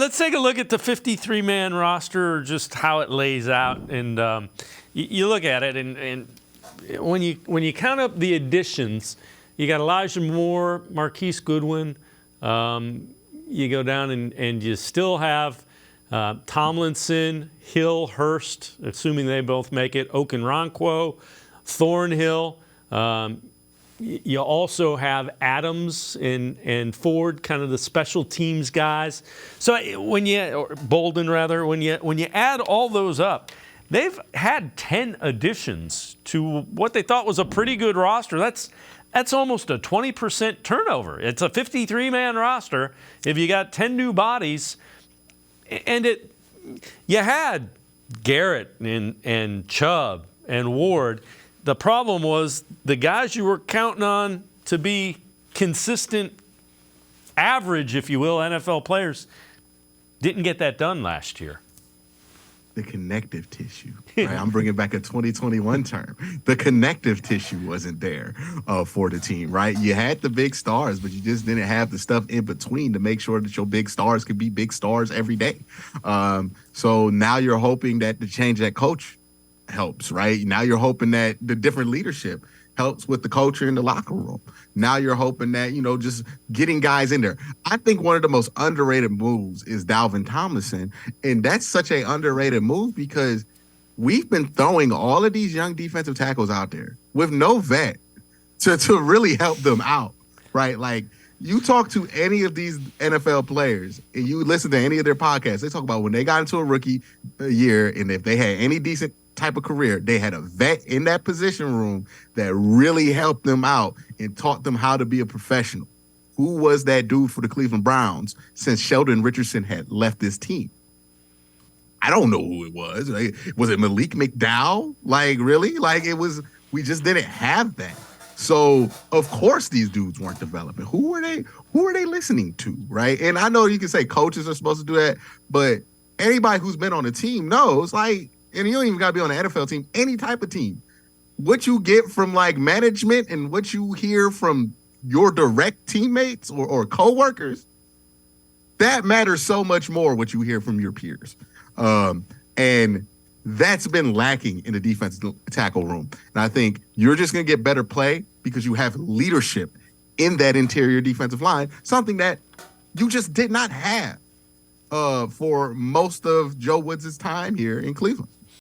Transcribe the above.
Let's take a look at the 53-man roster, just how it lays out. And you look at it, and when you count up the additions, you got Elijah Moore, Marquise Goodwin. You go down and you still have Tomlinson, Hill, Hurst, assuming they both make it, Okunrankwo, Thornhill. You also have Adams and Ford, kind of the special teams guys. So or Bolden rather, when you add all those up, they've had 10 additions to what they thought was a pretty good roster. That's almost a 20% turnover. It's a 53-man roster. If you got 10 new bodies, and you had Garrett and Chubb and Ward. The problem was the guys you were counting on to be consistent, average, if you will, NFL players didn't get that done last year. The connective tissue, right? I'm bringing back a 2021 term. The connective tissue wasn't there for the team, right? You had the big stars, but you just didn't have the stuff in between to make sure that your big stars could be big stars every day. So now you're hoping that the change that coach helps, right? Now you're hoping that the different leadership helps with the culture in the locker room. Now you're hoping that, just getting guys in there. I think one of the most underrated moves is Dalvin Tomlinson. And that's such an underrated move because we've been throwing all of these young defensive tackles out there with no vet to really help them out, right? Like, you talk to any of these NFL players and you listen to any of their podcasts, they talk about when they got into a rookie year and if they had any decent type of career, they had a vet in that position room that really helped them out and taught them how to be a professional. Who was that dude for the Cleveland Browns since Sheldon Richardson had left this team? I don't know who it was. Like, was it Malik McDowell? Like, really? Like, it was, we just didn't have that. So, of course, these dudes weren't developing. Who are they listening to, right? And I know you can say coaches are supposed to do that, but anybody who's been on a team knows, like, and you don't even got to be on an NFL team, any type of team. What you get from, like, management and what you hear from your direct teammates or coworkers, that matters so much more what you hear from your peers. And that's been lacking in the defensive tackle room. And I think you're just going to get better play because you have leadership in that interior defensive line, something that you just did not have for most of Joe Woods' time here in Cleveland.